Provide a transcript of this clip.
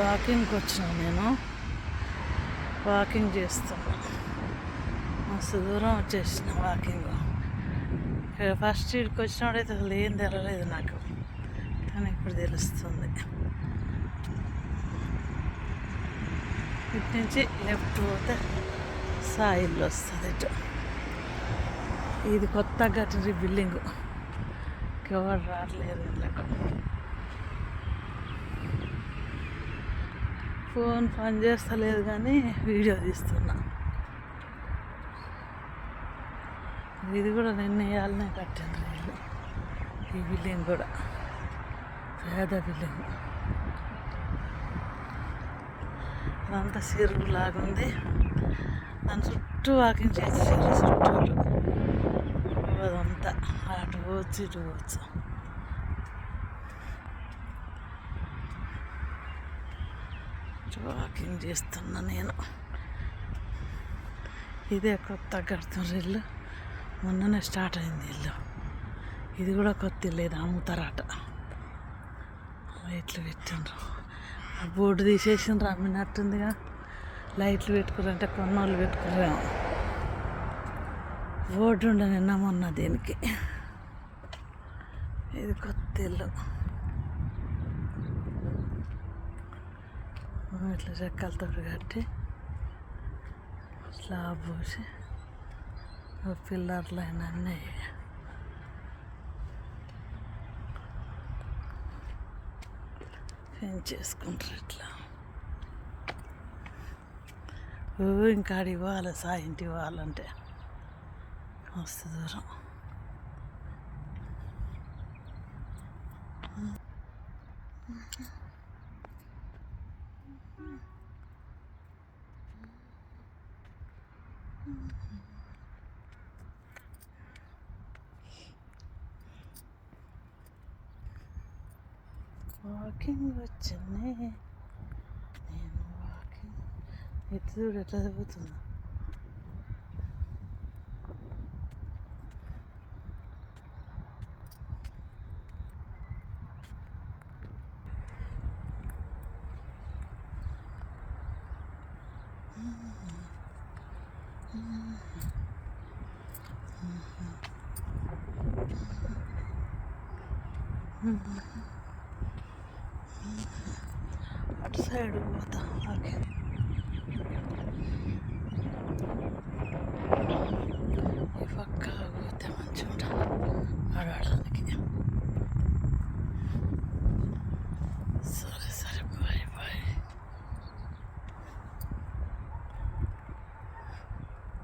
వాకింగ్కి వచ్చిన నేను వాకింగ్ చేస్తున్నా. మస్తు దూరం వచ్చేసిన వాకింగ్. ఫస్ట్ ఇక్కడికి వచ్చినప్పుడైతే అసలు ఏం తెలలేదు నాకు, కానీ ఇప్పుడు తెలుస్తుంది. ఇటు నుంచి లెఫ్ట్ పోతే సాయిల్లో వస్తుంది. ఇటు ఇది కొత్త కట్టిన బిల్డింగు, ఎవరు రావట్లేదు ఇళ్ళకు. ఫోన్ పని చేస్తలేదు కానీ వీడియో తీస్తున్నా. ఇది కూడా నిన్న వేయాలనే కట్టింది వీళ్ళు. ఈ బిల్డింగ్ కూడా పేద బిల్డింగ్. అదంతా చెరువు లాగుంది. దాని చుట్టూ వాకింగ్ చేసేసారు. చుట్టూరు అదంతా అటు పోవచ్చు ఇటు పోవచ్చు. వాకింగ్ చేస్తున్నా నేను. ఇదే కొత్త కడుతున్నారు ఇల్లు, మొన్ననే స్టార్ట్ అయింది ఇల్లు. ఇది కూడా కొత్త ఇల్లు, ఇది అమ్ముతారట. లైట్లు పెట్టిండ్రు, బోర్డు తీసేసిండ్రు, అమ్మినట్టుందిగా. లైట్లు పెట్టుకురంటే కొన్నోళ్ళు పెట్టుకురాము. బోర్డు ఉండే నిన్న మొన్న దీనికి. ఇది కొత్త ఇల్లు. ఇట్లా చెక్కలతో కట్టి స్లాబ్ పోసి పిల్లర్లు అయినా అన్నీ పెంచేసుకుంటారు. ఇట్లా ఇంకా అడిగి పోవాలి, సాయింటికి పోవాలంటే మస్తు దూరం. వాకింగ్ వచ్చింది నేను. వాకింగ్ ఎత్తు చూడు ఎట్లా చదువుతున్నా. అటు సైడ్ పోతా. ఓకే.